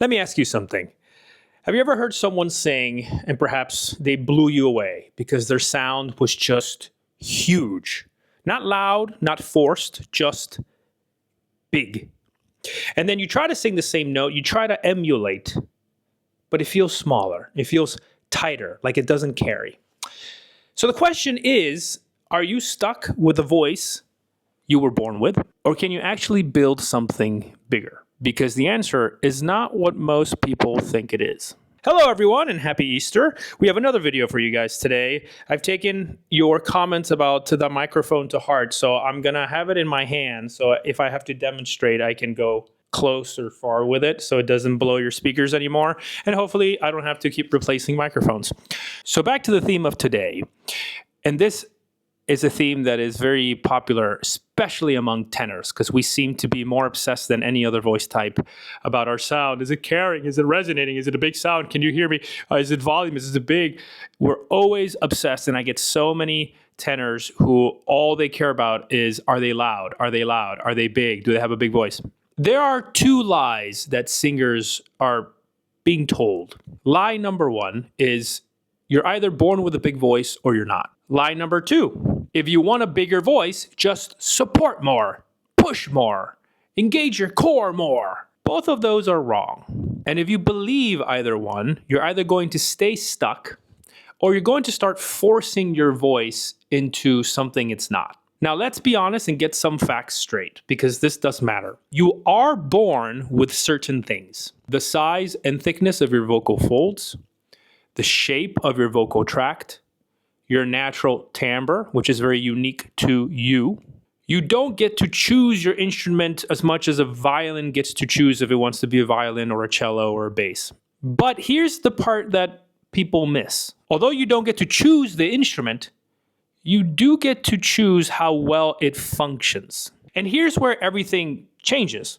Let me ask you something. Have you ever heard someone sing and perhaps they blew you away because their sound was just huge? Not loud, not forced, just big. And then you try to sing the same note, you try to emulate, but it feels smaller. It feels tighter, like it doesn't carry. So the question is, are you stuck with a voice you were born with? Or can you actually build something bigger? Because the answer is not what most people think it is. Hello everyone and happy Easter. We have another video for you guys today. I've taken your comments about the microphone to heart, so I'm gonna have it in my hand. So if I have to demonstrate, I can go close or far with it so it doesn't blow your speakers anymore. And hopefully I don't have to keep replacing microphones. So back to the theme of today. And this is a theme that is very popular, especially among tenors, because we seem to be more obsessed than any other voice type about our sound. Is it carrying? Is it resonating? Is it a big sound? Can you hear me? Is it volume? Is it big? We're always obsessed, and I get so many tenors who all they care about is, are they loud? Are they loud? Are they big? Do they have a big voice? There are two lies that singers are being told. Lie number one is you're either born with a big voice or you're not. Lie number two, if you want a bigger voice, just support more, push more, engage your core more. Both of those are wrong. And if you believe either one, you're either going to stay stuck or you're going to start forcing your voice into something it's not. Now, let's be honest and get some facts straight, because this does matter. You are born with certain things. The size and thickness of your vocal folds, the shape of your vocal tract, your natural timbre, which is very unique to you. You don't get to choose your instrument as much as a violin gets to choose if it wants to be a violin or a cello or a bass. But here's the part that people miss. Although you don't get to choose the instrument, you do get to choose how well it functions. And here's where everything changes.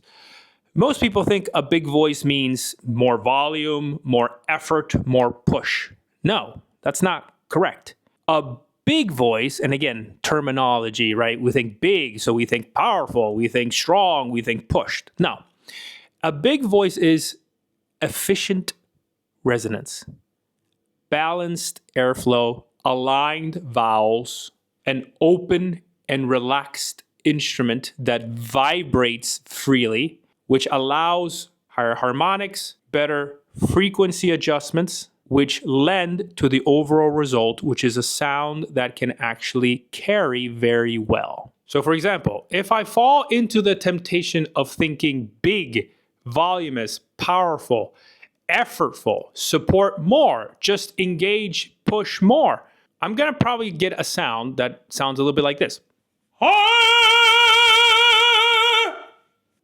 Most people think a big voice means more volume, more effort, more push. No, that's not correct. A big voice, and again, terminology, right? We think big, so we think powerful, we think strong, we think pushed. No, a big voice is efficient resonance, balanced airflow, aligned vowels, an open and relaxed instrument that vibrates freely, which allows higher harmonics, better frequency adjustments, which lend to the overall result, which is a sound that can actually carry very well. So for example, if I fall into the temptation of thinking big, voluminous, powerful, effortful, support more, just engage, push more, I'm gonna probably get a sound that sounds a little bit like this.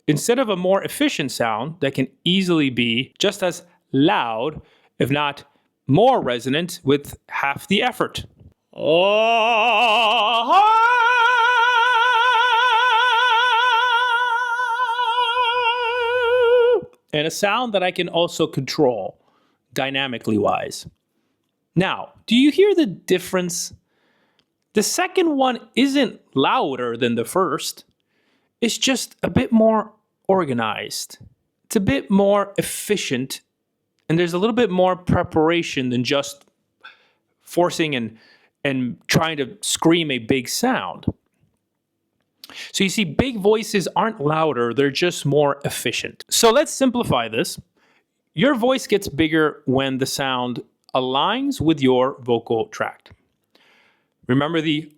Instead of a more efficient sound that can easily be just as loud, if not more resonant with half the effort. And a sound that I can also control dynamically wise. Now, do you hear the difference? The second one isn't louder than the first. It's just a bit more organized. It's a bit more efficient. And there's a little bit more preparation than just forcing and trying to scream a big sound. So you see, big voices aren't louder, they're just more efficient. So let's simplify this. Your voice gets bigger when the sound aligns with your vocal tract. Remember the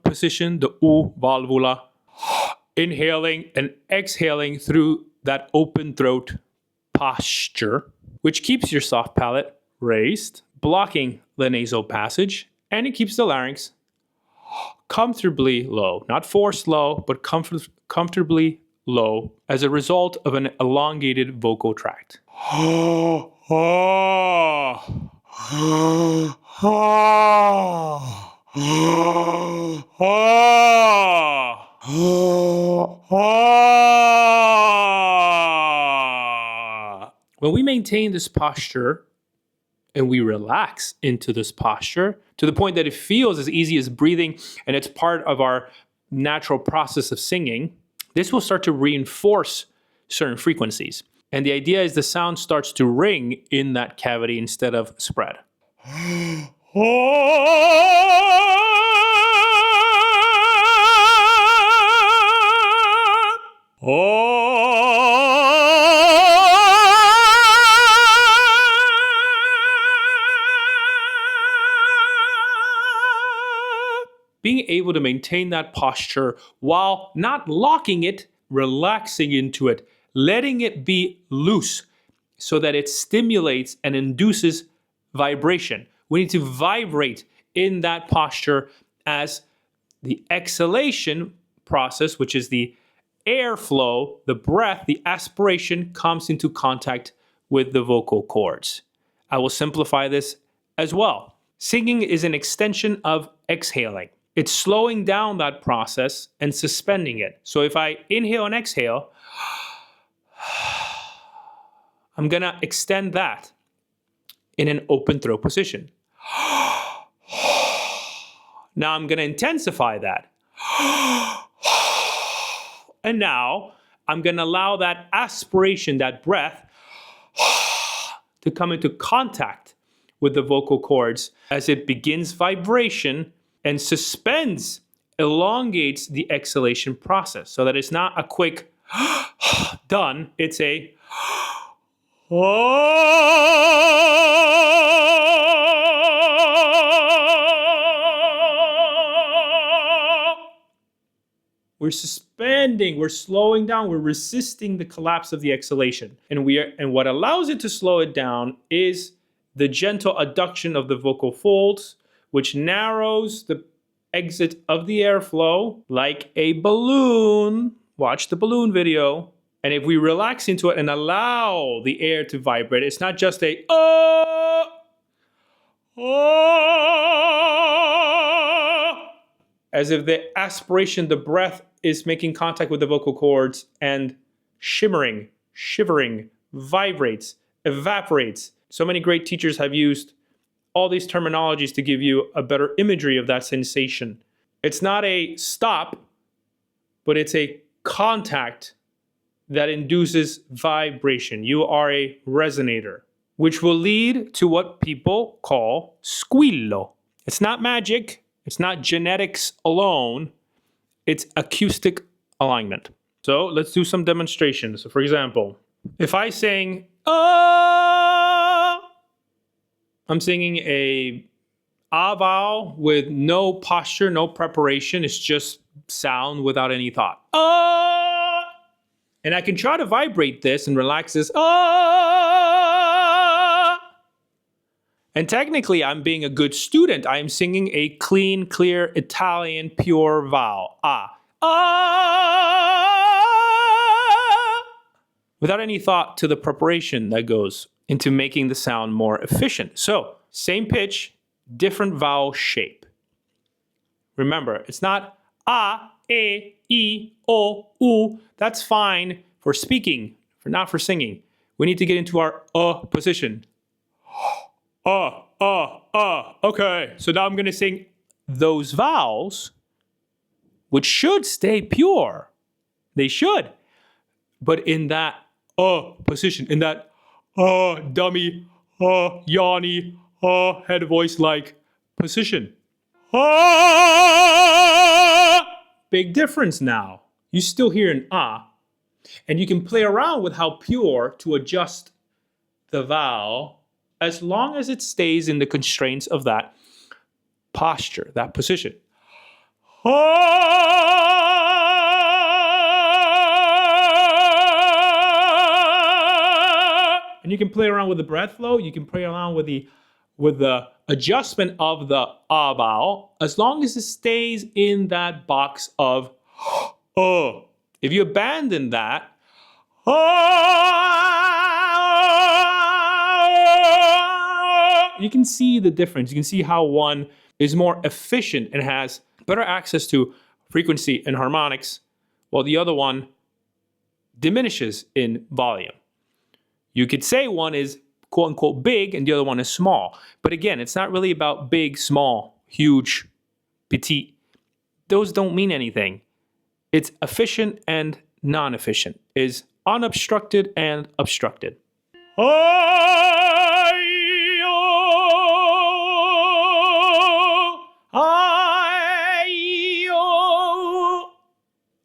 position, the U valvula, inhaling and exhaling through that open throat posture, which keeps your soft palate raised, blocking the nasal passage, and it keeps the larynx comfortably low, not forced low, but comfortably low as a result of an elongated vocal tract. When we maintain this posture and we relax into this posture to the point that it feels as easy as breathing and it's part of our natural process of singing, this will start to reinforce certain frequencies. And the idea is the sound starts to ring in that cavity instead of spread. Being able to maintain that posture while not locking it, relaxing into it, letting it be loose so that it stimulates and induces vibration. We need to vibrate in that posture as the exhalation process, which is the airflow, the breath, the aspiration comes into contact with the vocal cords. I will simplify this as well. Singing is an extension of exhaling. It's slowing down that process and suspending it. So if I inhale and exhale, I'm going to extend that in an open throat position. Now I'm going to intensify that. And now I'm going to allow that aspiration, that breath, to come into contact with the vocal cords as it begins vibration and suspends, elongates the exhalation process so that it's not a quick done, it's a we're suspending, we're slowing down, we're resisting the collapse of the exhalation. And what allows it to slow it down is the gentle adduction of the vocal folds, which narrows the exit of the airflow like a balloon. Watch the balloon video. And if we relax into it and allow the air to vibrate, it's not just a as if the aspiration, the breath is making contact with the vocal cords and shivering, vibrates, evaporates. So many great teachers have used all these terminologies to give you a better imagery of that sensation. It's not a stop, but it's a contact that induces vibration. You are a resonator, which will lead to what people call squillo. It's not magic. It's not genetics alone. It's acoustic alignment. So let's do some demonstrations. So for example, if I sing, I'm singing a vowel with no posture, no preparation. It's just sound without any thought. And I can try to vibrate this and relax this. And technically, I'm being a good student. I am singing a clean, clear, Italian, pure vowel. Without any thought to the preparation that goes into making the sound more efficient. So, same pitch, different vowel shape. Remember, it's not a, e, o, u. That's fine for speaking, not for singing. We need to get into our position. Okay. So now I'm going to sing those vowels, which should stay pure. They should. But in that position, in that dummy, yawny, head voice like position. Big difference now. You still hear an and you can play around with how pure to adjust the vowel as long as it stays in the constraints of that posture, that position. And you can play around with the breath flow. You can play around with the adjustment of the vowel as long as it stays in that box of If you abandon that, you can see the difference. You can see how one is more efficient and has better access to frequency and harmonics, while the other one diminishes in volume. You could say one is quote unquote big and the other one is small. But again, it's not really about big, small, huge, petite. Those don't mean anything. It's efficient and non-efficient is unobstructed and obstructed.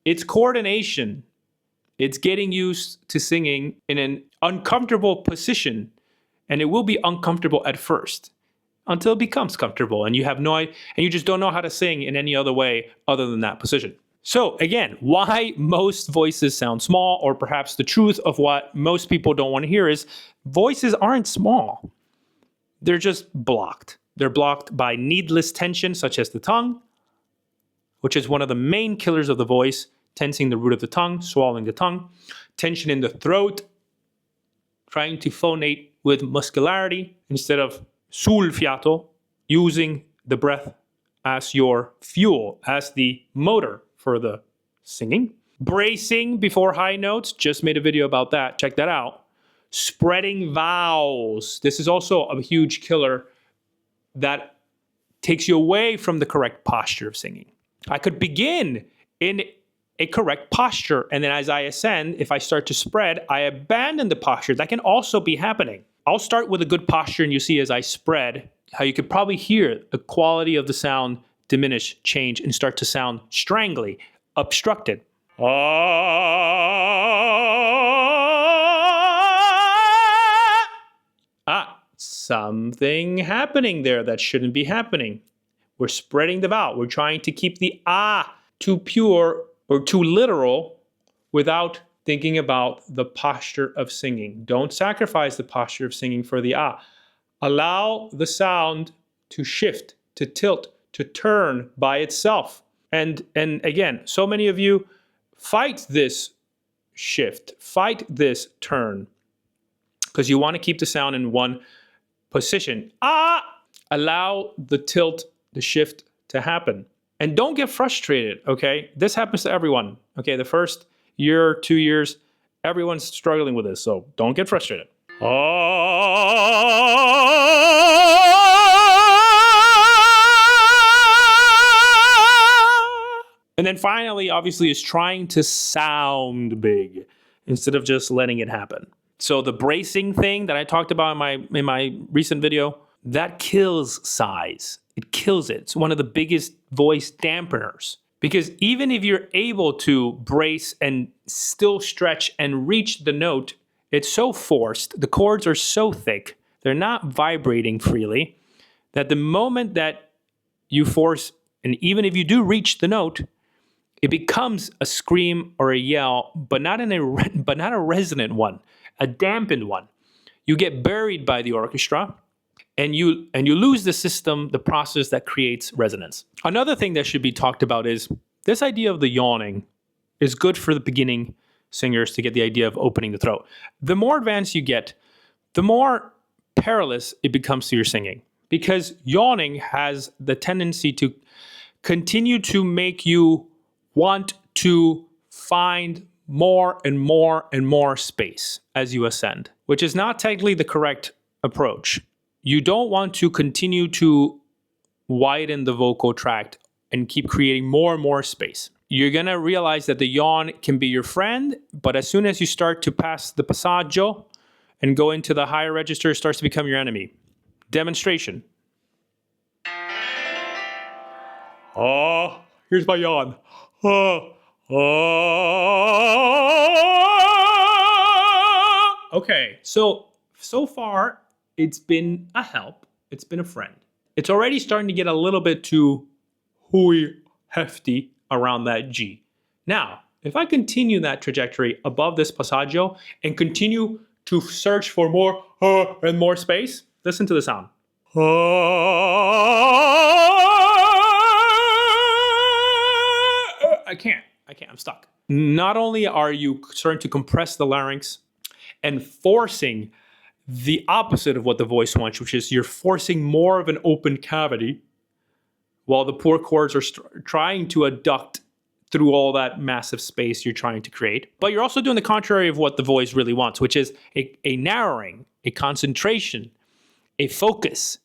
It's coordination. It's getting used to singing in an uncomfortable position, and it will be uncomfortable at first until it becomes comfortable and you have no and you just don't know how to sing in any other way other than that position. So again, why most voices sound small, or perhaps the truth of what most people don't want to hear, is voices aren't small. They're just blocked. They're blocked by needless tension, such as the tongue, which is one of the main killers of the voice, tensing the root of the tongue, swallowing the tongue, tension in the throat, trying to phonate with muscularity instead of sul fiato, using the breath as your fuel, as the motor for the singing. Bracing before high notes, just made a video about that, check that out. Spreading vowels, this is also a huge killer that takes you away from the correct posture of singing. I could begin in a correct posture, and then as I ascend, if I start to spread, I abandon the posture. That can also be happening. I'll start with a good posture, and you see as I spread, how you could probably hear the quality of the sound diminish, change, and start to sound strangly, obstructed. Something happening there that shouldn't be happening. We're spreading the vowel. We're trying to keep the too pure or too literal without thinking about the posture of singing. Don't sacrifice the posture of singing for the Allow the sound to shift, to tilt, to turn by itself. And again, so many of you fight this shift, fight this turn, because you want to keep the sound in one position. Allow the tilt, the shift to happen. And don't get frustrated, okay? This happens to everyone, okay? The first year, 2 years, everyone's struggling with this, so don't get frustrated. And then finally, obviously, is trying to sound big instead of just letting it happen. So the bracing thing that I talked about in my recent video, that kills size. It kills it. It's one of the biggest voice dampeners. Because even if you're able to brace and still stretch and reach the note, it's so forced, the chords are so thick, they're not vibrating freely, that the moment that you force, and even if you do reach the note, it becomes a scream or a yell, but not a resonant one, a dampened one. You get buried by the orchestra, and you lose the system, the process that creates resonance. Another thing that should be talked about is this idea of the yawning is good for the beginning singers to get the idea of opening the throat. The more advanced you get, the more perilous it becomes to your singing, because yawning has the tendency to continue to make you want to find more and more and more space as you ascend, which is not technically the correct approach. You don't want to continue to widen the vocal tract and keep creating more and more space. You're going to realize that the yawn can be your friend, but as soon as you start to pass the passaggio and go into the higher register, it starts to become your enemy. Demonstration. Here's my yawn. Okay, so far, it's been a help. It's been a friend. It's already starting to get a little bit too hooey, hefty around that G. Now, if I continue that trajectory above this passaggio and continue to search for more and more space, listen to the sound. I can't, I'm stuck. Not only are you starting to compress the larynx and forcing the opposite of what the voice wants, which is you're forcing more of an open cavity while the poor chords are trying to adduct through all that massive space you're trying to create. But you're also doing the contrary of what the voice really wants, which is a narrowing, a concentration, a focus.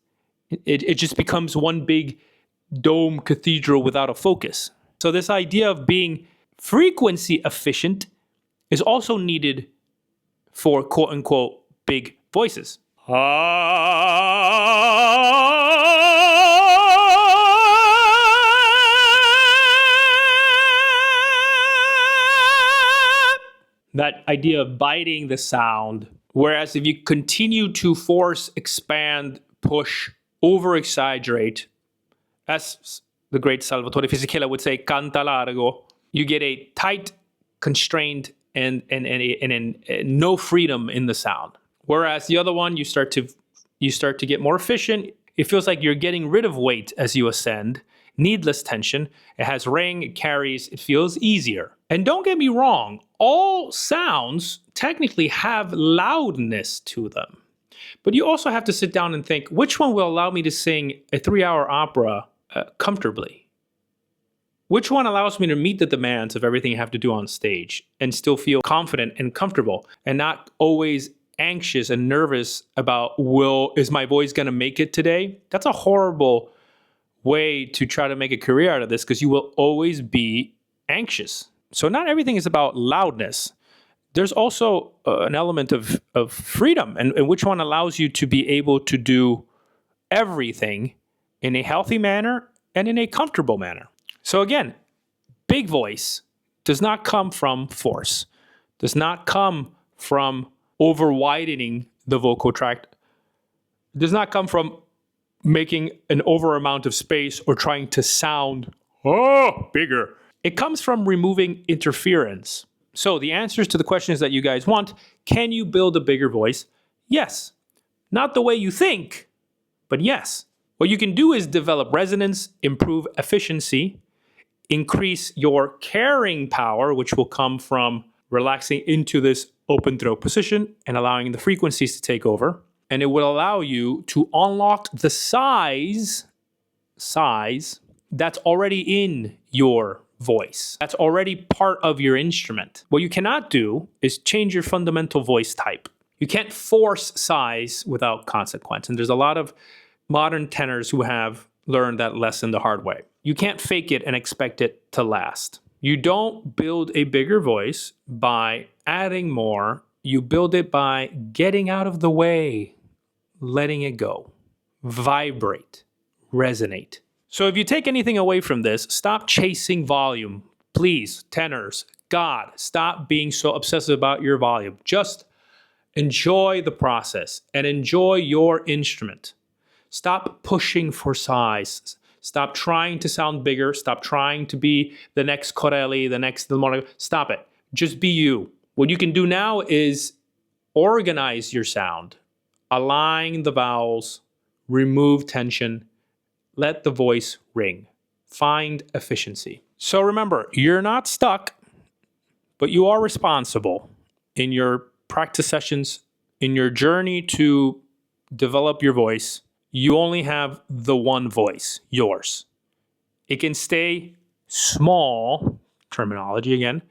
It just becomes one big dome cathedral without a focus. So this idea of being frequency efficient is also needed for quote unquote big voices. That idea of biting the sound. Whereas if you continue to force, expand, push, over-exaggerate, as the great Salvatore Fisichella would say, canta largo, you get a tight, constrained, and no freedom in the sound. Whereas the other one, you start to get more efficient. It feels like you're getting rid of weight as you ascend. Needless tension. It has ring, it carries, it feels easier. And don't get me wrong, all sounds technically have loudness to them. But you also have to sit down and think, which one will allow me to sing a 3-hour opera comfortably? Which one allows me to meet the demands of everything I have to do on stage and still feel confident and comfortable and not always anxious and nervous about, is my voice going to make it today? That's a horrible way to try to make a career out of this, because you will always be anxious. So not everything is about loudness. There's also an element of freedom, and which one allows you to be able to do everything in a healthy manner and in a comfortable manner. So again, big voice does not come from force, does not come from over-widening the vocal tract, does not come from making an over amount of space or trying to sound bigger. It comes from removing interference. So the answers to the questions that you guys want: can you build a bigger voice? Yes. Not the way you think, but yes. What you can do is develop resonance, improve efficiency, increase your carrying power, which will come from relaxing into this open throat position and allowing the frequencies to take over. And it will allow you to unlock the size that's already in your voice. That's already part of your instrument. What you cannot do is change your fundamental voice type. You can't force size without consequence. And there's a lot of modern tenors who have learned that lesson the hard way. You can't fake it and expect it to last. You don't build a bigger voice by adding more. You build it by getting out of the way, letting it go, vibrate, resonate. So if you take anything away from this, stop chasing volume. Please, tenors, God, stop being so obsessive about your volume. Just enjoy the process and enjoy your instrument. Stop pushing for size. Stop trying to sound bigger. Stop trying to be the next Corelli, the next Del Monaco. Stop it. Just be you. What you can do now is organize your sound, align the vowels, remove tension, let the voice ring. Find efficiency. So remember, you're not stuck, but you are responsible in your practice sessions, in your journey to develop your voice. You only have the one voice, yours. It can stay small, terminology again,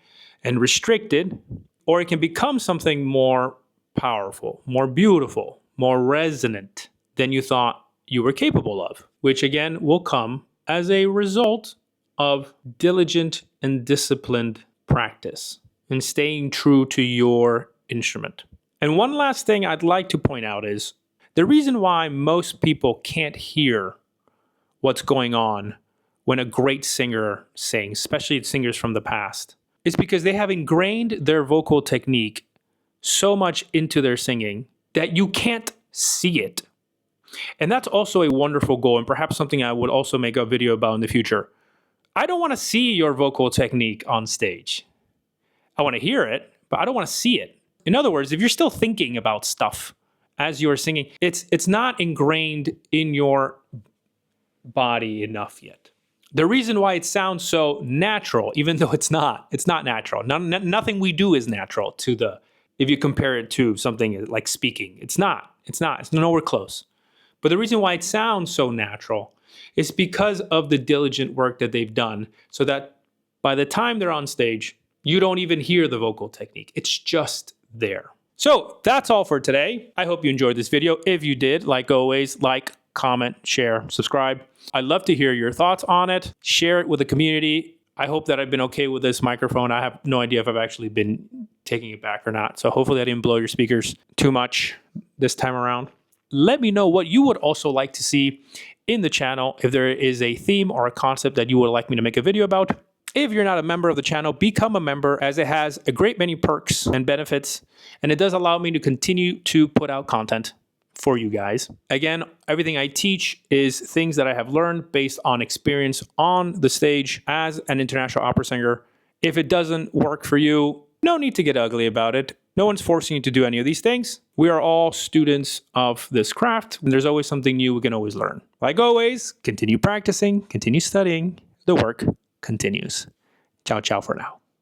and restricted, or it can become something more powerful, more beautiful, more resonant than you thought you were capable of, which again will come as a result of diligent and disciplined practice and staying true to your instrument. And one last thing I'd like to point out is the reason why most people can't hear what's going on when a great singer sings, especially singers from the past, is because they have ingrained their vocal technique so much into their singing that you can't see it. And that's also a wonderful goal, and perhaps something I would also make a video about in the future. I don't want to see your vocal technique on stage. I want to hear it, but I don't want to see it. In other words, if you're still thinking about stuff as you're singing, it's not ingrained in your body enough yet. The reason why it sounds so natural, even though it's not natural. Nothing we do is natural if you compare it to something like speaking. It's not. It's nowhere close. But the reason why it sounds so natural is because of the diligent work that they've done, so that by the time they're on stage, you don't even hear the vocal technique. It's just there. So that's all for today. I hope you enjoyed this video. If you did, like always, like, comment, share, subscribe. I'd love to hear your thoughts on it. Share it with the community. I hope that I've been okay with this microphone. I have no idea if I've actually been taking it back or not. So hopefully I didn't blow your speakers too much this time around. Let me know what you would also like to see in the channel. If there is a theme or a concept that you would like me to make a video about. If you're not a member of the channel, become a member, as it has a great many perks and benefits, and it does allow me to continue to put out content for you guys. Again, everything I teach is things that I have learned based on experience on the stage as an international opera singer. If it doesn't work for you, no need to get ugly about it. No one's forcing you to do any of these things. We are all students of this craft, and there's always something new we can always learn. Like always, continue practicing, continue studying. The work continues. Ciao, ciao for now.